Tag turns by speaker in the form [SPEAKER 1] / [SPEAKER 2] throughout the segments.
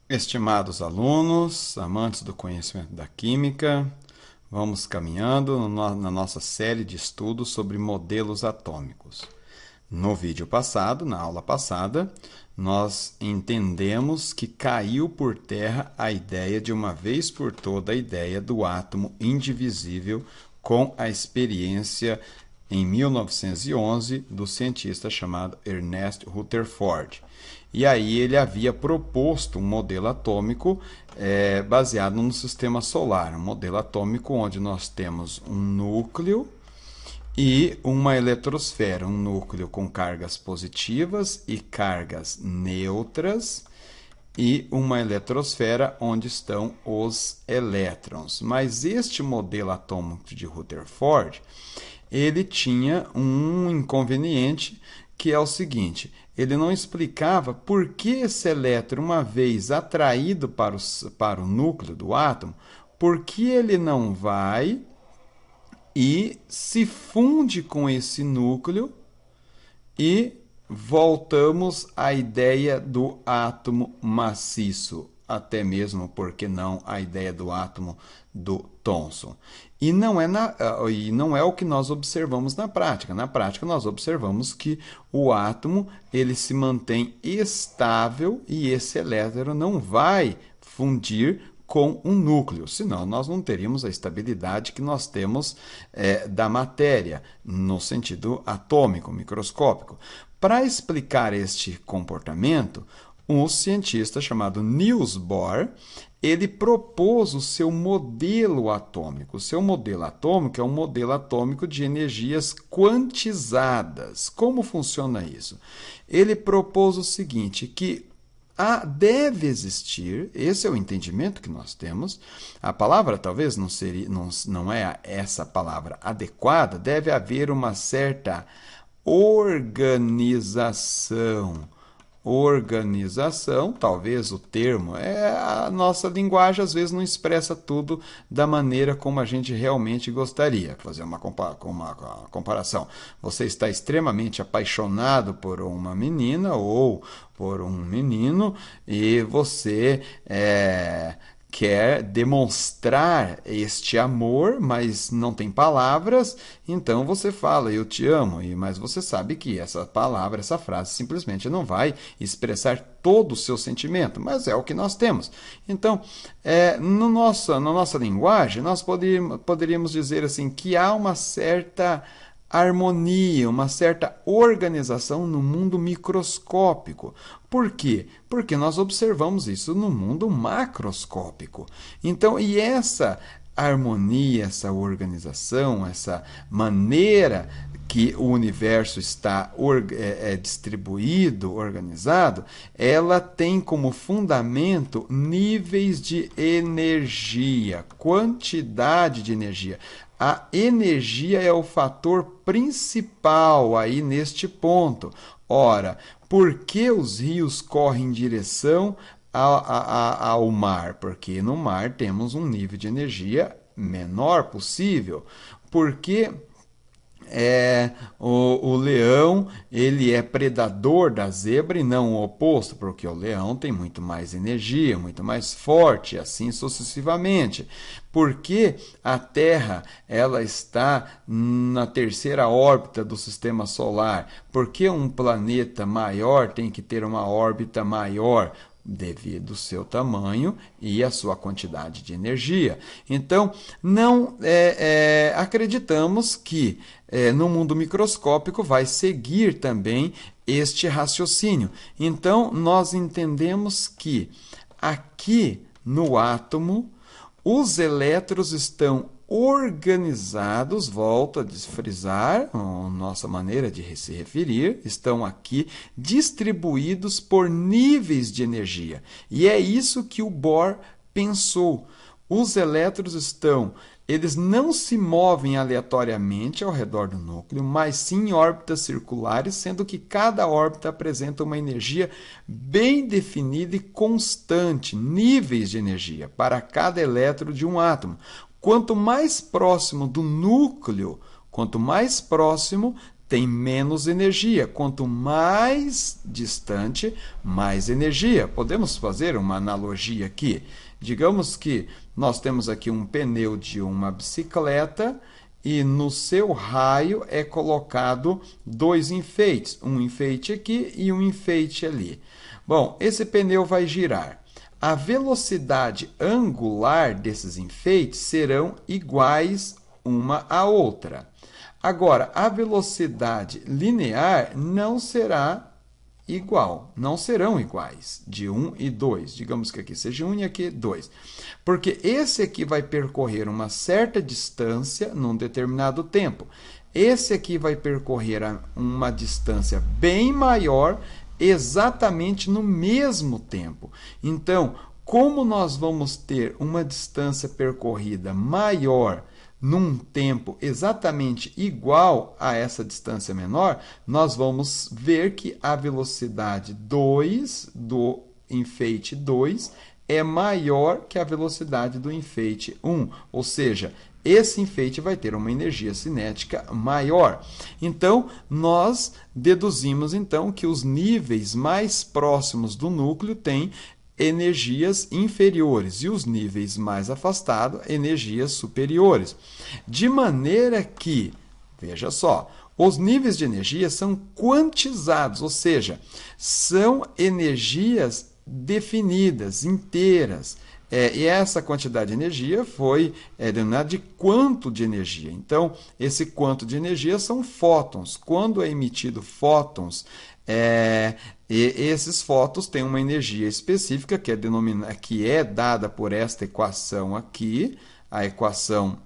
[SPEAKER 1] Estimados alunos, amantes do conhecimento da química, vamos caminhando na nossa série de estudos sobre modelos atômicos. No vídeo passado, na aula passada, nós entendemos que caiu por terra a ideia de uma vez por toda a ideia do átomo indivisível com a experiência em 1911 do cientista chamado Ernest Rutherford. E aí ele havia proposto um modelo atômico baseado no sistema solar, um modelo atômico onde nós temos um núcleo e uma eletrosfera, um núcleo com cargas positivas e cargas neutras, e uma eletrosfera onde estão os elétrons. Mas este modelo atômico de Rutherford, ele tinha um inconveniente, que é o seguinte: ele não explicava por que esse elétron, uma vez atraído para o núcleo do átomo, por que ele não vai e se funde com esse núcleo e voltamos à ideia do átomo maciço, até mesmo, por que não, a ideia do átomo do Thomson. E não é o que nós observamos na prática. Na prática, nós observamos que o átomo ele se mantém estável e esse elétron não vai fundir com um núcleo, senão nós não teríamos a estabilidade que nós temos da matéria, no sentido atômico, microscópico. Para explicar este comportamento, um cientista chamado Niels Bohr, ele propôs o seu modelo atômico. O seu modelo atômico é um modelo atômico de energias quantizadas. Como funciona isso? Ele propôs o seguinte, que deve existir, esse é o entendimento que nós temos, a palavra talvez não é essa palavra adequada, deve haver uma certa organização, talvez o termo, a nossa linguagem às vezes não expressa tudo da maneira como a gente realmente gostaria. Vou fazer uma comparação. Você está extremamente apaixonado por uma menina ou por um menino e você quer demonstrar este amor, mas não tem palavras, então você fala, eu te amo, mas você sabe que essa palavra, essa frase, simplesmente não vai expressar todo o seu sentimento, mas é o que nós temos. Então, na nossa linguagem, nós poderíamos dizer assim, que há uma certa harmonia, uma certa organização no mundo microscópico. Por quê? Porque nós observamos isso no mundo macroscópico. Então, e essa harmonia, essa organização, essa maneira que o universo está distribuído, organizado, ela tem como fundamento níveis de energia, quantidade de energia. A energia é o fator principal aí neste ponto. Ora, por que os rios correm em direção ao mar? Porque no mar temos um nível de energia menor possível. Porque o leão ele é predador da zebra e não o oposto, porque o leão tem muito mais energia, muito mais forte, assim sucessivamente. Porque a Terra ela está na terceira órbita do sistema solar? Porque um planeta maior tem que ter uma órbita maior? Devido ao seu tamanho e à sua quantidade de energia. Então, não acreditamos que no mundo microscópico vai seguir também este raciocínio. Então, nós entendemos que aqui no átomo, os elétrons estão organizados, volto a frisar, a nossa maneira de se referir, estão aqui distribuídos por níveis de energia. E é isso que o Bohr pensou. Os elétrons eles não se movem aleatoriamente ao redor do núcleo, mas sim em órbitas circulares, sendo que cada órbita apresenta uma energia bem definida e constante, níveis de energia, para cada elétron de um átomo. Quanto mais próximo do núcleo, quanto mais próximo, tem menos energia. Quanto mais distante, mais energia. Podemos fazer uma analogia aqui. Digamos que nós temos aqui um pneu de uma bicicleta e no seu raio é colocado dois enfeites, um enfeite aqui e um enfeite ali. Bom, esse pneu vai girar. A velocidade angular desses enfeites serão iguais uma à outra. Agora, a velocidade linear não será igual, não serão iguais, de 1 e 2. Digamos que aqui seja 1 e aqui 2. Porque esse aqui vai percorrer uma certa distância num determinado tempo. Esse aqui vai percorrer uma distância bem maior exatamente no mesmo tempo. Então, como nós vamos ter uma distância percorrida maior num tempo exatamente igual a essa distância menor, nós vamos ver que a velocidade 2 do enfeite 2 é maior que a velocidade do enfeite 1, ou seja, esse enfeite vai ter uma energia cinética maior. Então, nós deduzimos então que os níveis mais próximos do núcleo têm energias inferiores e os níveis mais afastados, energias superiores. De maneira que, veja só, os níveis de energia são quantizados, ou seja, são energias definidas, inteiras. E essa quantidade de energia foi denominada de quanto de energia. Então, esse quanto de energia são fótons. Quando é emitido fótons, e esses fótons têm uma energia específica que é dada por esta equação aqui, a equação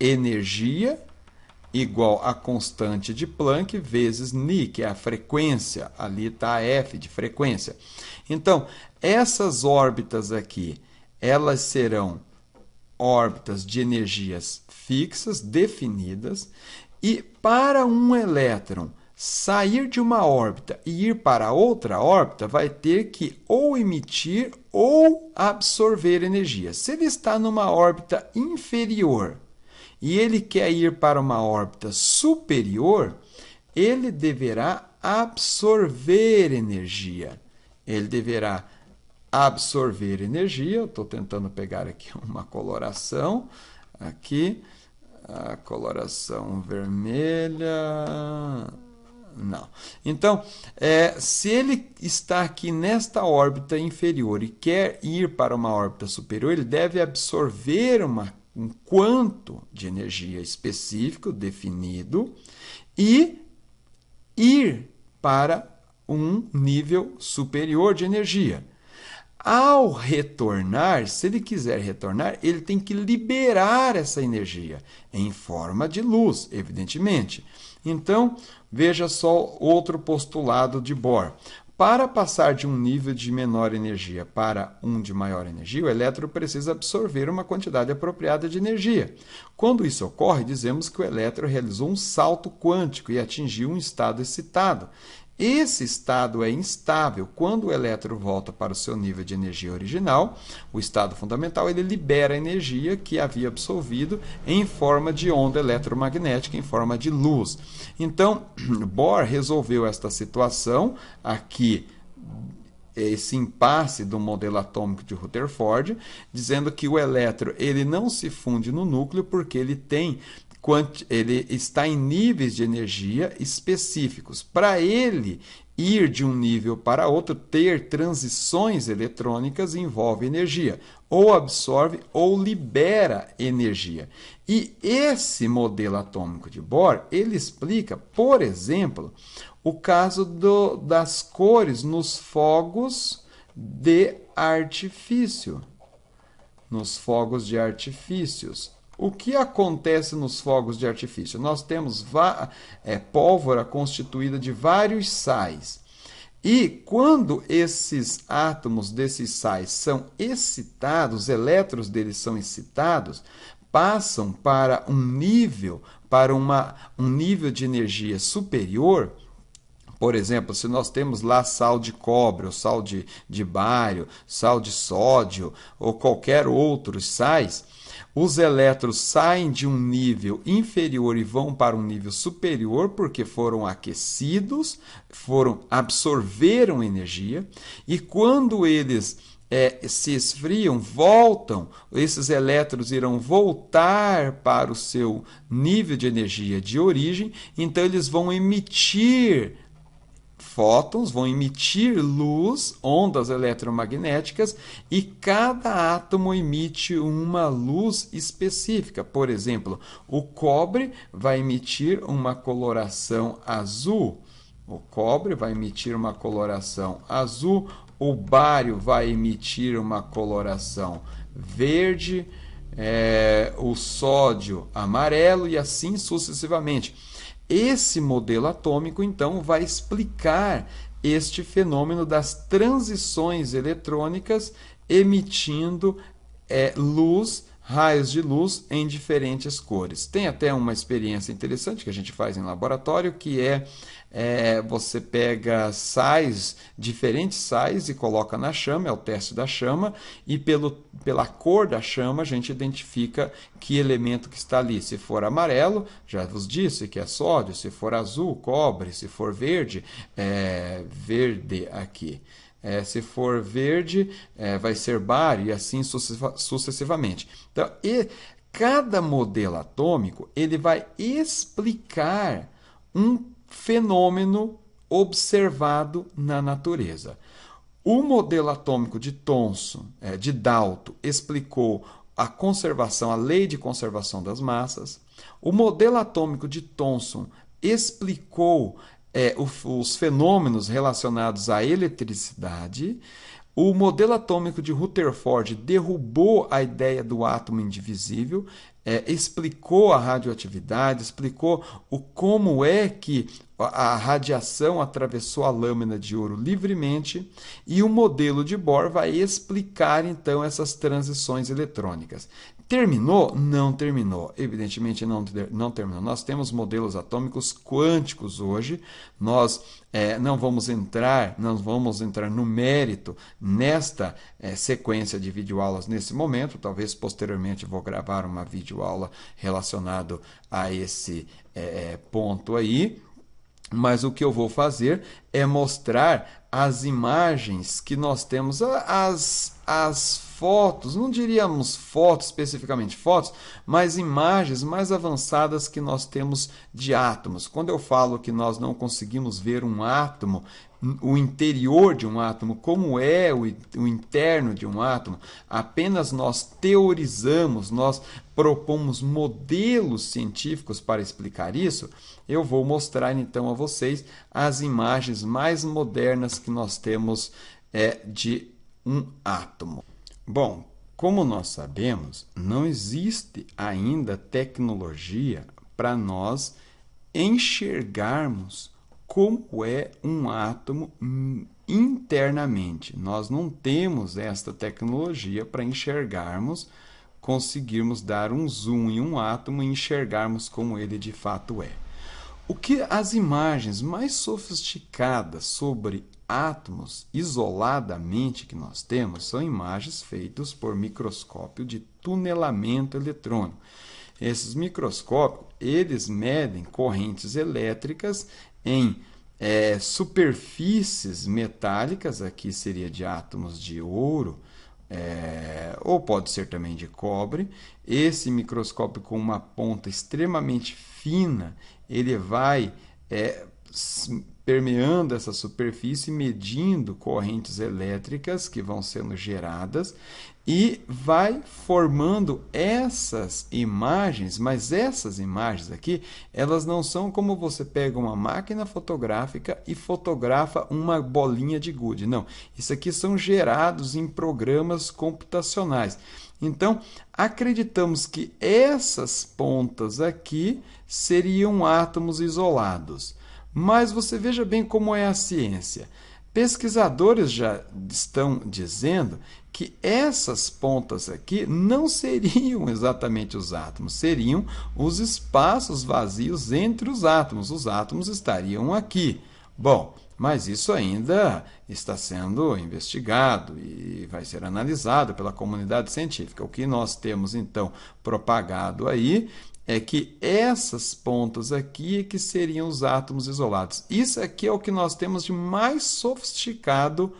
[SPEAKER 1] energia igual a constante de Planck vezes νi, que é a frequência. Ali está a F de frequência. Então, essas órbitas aqui, elas serão órbitas de energias fixas, definidas, e para um elétron sair de uma órbita e ir para outra órbita, vai ter que ou emitir ou absorver energia. Se ele está numa órbita inferior e ele quer ir para uma órbita superior, ele deverá absorver energia. Ele deverá absorver energia. Eu estou tentando pegar aqui uma coloração. Aqui, a coloração vermelha. Não. Então, se ele está aqui nesta órbita inferior e quer ir para uma órbita superior, ele deve absorver um quanto de energia específico, definido, e ir para um nível superior de energia. Ao retornar, se ele quiser retornar, ele tem que liberar essa energia em forma de luz, evidentemente. Então, veja só outro postulado de Bohr. Para passar de um nível de menor energia para um de maior energia, o elétron precisa absorver uma quantidade apropriada de energia. Quando isso ocorre, dizemos que o elétron realizou um salto quântico e atingiu um estado excitado. Esse estado é instável. Quando o elétron volta para o seu nível de energia original, o estado fundamental, ele libera a energia que havia absorvido em forma de onda eletromagnética, em forma de luz. Então, Bohr resolveu esta situação aqui, esse impasse do modelo atômico de Rutherford, dizendo que o elétron ele não se funde no núcleo porque ele está em níveis de energia específicos. Para ele ir de um nível para outro, ter transições eletrônicas envolve energia. Ou absorve ou libera energia. E esse modelo atômico de Bohr, ele explica, por exemplo, o caso das cores nos fogos de artifício. Nos fogos de artifícios. O que acontece nos fogos de artifício? Nós temos pólvora constituída de vários sais. E quando esses átomos desses sais são excitados, os elétrons deles são excitados, passam para um nível de energia superior, Por exemplo, se nós temos lá sal de cobre, ou sal de bário, sal de sódio, ou qualquer outros sais, os elétrons saem de um nível inferior e vão para um nível superior porque foram aquecidos, absorveram energia, e quando eles se esfriam, voltam, esses elétrons irão voltar para o seu nível de energia de origem, então eles vão emitir fótons, vão emitir luz, ondas eletromagnéticas, e cada átomo emite uma luz específica. Por exemplo, o cobre vai emitir uma coloração azul. O cobre vai emitir uma coloração azul, o bário vai emitir uma coloração verde, o sódio amarelo e assim sucessivamente. Esse modelo atômico, então, vai explicar este fenômeno das transições eletrônicas emitindo luz, raios de luz em diferentes cores. Tem até uma experiência interessante que a gente faz em laboratório, que você pega sais, diferentes sais, e coloca na chama, é o teste da chama, e pela cor da chama a gente identifica que elemento que está ali. Se for amarelo, já vos disse que é sódio; se for azul, cobre; se for verde, verde aqui. Se for verde, vai ser bário, e assim sucessivamente. Então, cada modelo atômico ele vai explicar um fenômeno observado na natureza. O modelo atômico de Thomson, de Dalton, explicou a conservação, a lei de conservação das massas. O modelo atômico de Thomson explicou os fenômenos relacionados à eletricidade. O modelo atômico de Rutherford derrubou a ideia do átomo indivisível, explicou a radioatividade, explicou como é que a radiação atravessou a lâmina de ouro livremente, e o modelo de Bohr vai explicar, então, essas transições eletrônicas. Terminou? Não terminou. Evidentemente não terminou. Nós temos modelos atômicos quânticos hoje. Nós não vamos entrar no mérito nesta sequência de videoaulas nesse momento. Talvez posteriormente vou gravar uma videoaula relacionada a esse ponto aí. Mas o que eu vou fazer é mostrar as imagens que nós temos, as fotos, não diríamos fotos especificamente fotos, mas imagens mais avançadas que nós temos de átomos. Quando eu falo que nós não conseguimos ver um átomo, o interior de um átomo, como é o interno de um átomo, apenas nós teorizamos, nós propomos modelos científicos para explicar isso, eu vou mostrar então a vocês as imagens mais modernas que nós temos de um átomo. Bom, como nós sabemos, não existe ainda tecnologia para nós enxergarmos como é um átomo internamente. Nós não temos esta tecnologia para enxergarmos, conseguirmos dar um zoom em um átomo e enxergarmos como ele de fato é. O que as imagens mais sofisticadas sobre átomos isoladamente que nós temos são imagens feitas por microscópio de tunelamento eletrônico. Esses microscópios, eles medem correntes elétricas em superfícies metálicas, aqui seria de átomos de ouro, ou pode ser também de cobre. Esse microscópio com uma ponta extremamente fina, ele vai permeando essa superfície, medindo correntes elétricas que vão sendo geradas e vai formando essas imagens, mas essas imagens aqui, elas não são como você pega uma máquina fotográfica e fotografa uma bolinha de gude, não. Isso aqui são gerados em programas computacionais. Então, acreditamos que essas pontas aqui seriam átomos isolados. Mas você veja bem como é a ciência. Pesquisadores já estão dizendo que essas pontas aqui não seriam exatamente os átomos, seriam os espaços vazios entre os átomos. Os átomos estariam aqui. Bom, mas isso ainda está sendo investigado e vai ser analisado pela comunidade científica. O que nós temos então propagado aí é que essas pontas aqui é que seriam os átomos isolados. Isso aqui é o que nós temos de mais sofisticado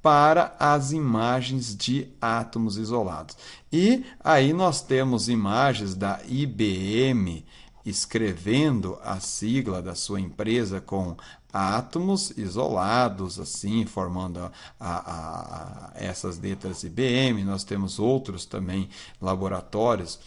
[SPEAKER 1] para as imagens de átomos isolados. E aí nós temos imagens da IBM escrevendo a sigla da sua empresa com átomos isolados, assim, formando essas letras IBM. Nós temos outros também laboratórios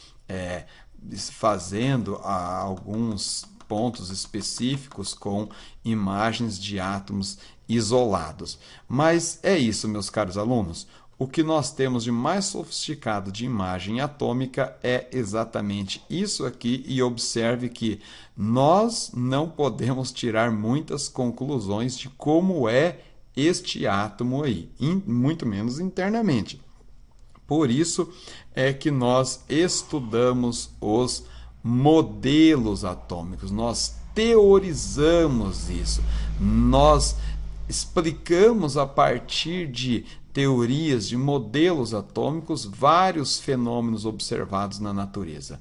[SPEAKER 1] fazendo alguns pontos específicos com imagens de átomos isolados. Mas é isso, meus caros alunos. O que nós temos de mais sofisticado de imagem atômica é exatamente isso aqui, e observe que nós não podemos tirar muitas conclusões de como é este átomo aí, muito menos internamente. Por isso é que nós estudamos os modelos atômicos, nós teorizamos isso, nós explicamos a partir de teorias, de modelos atômicos, vários fenômenos observados na natureza.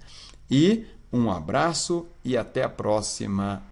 [SPEAKER 1] E um abraço e até a próxima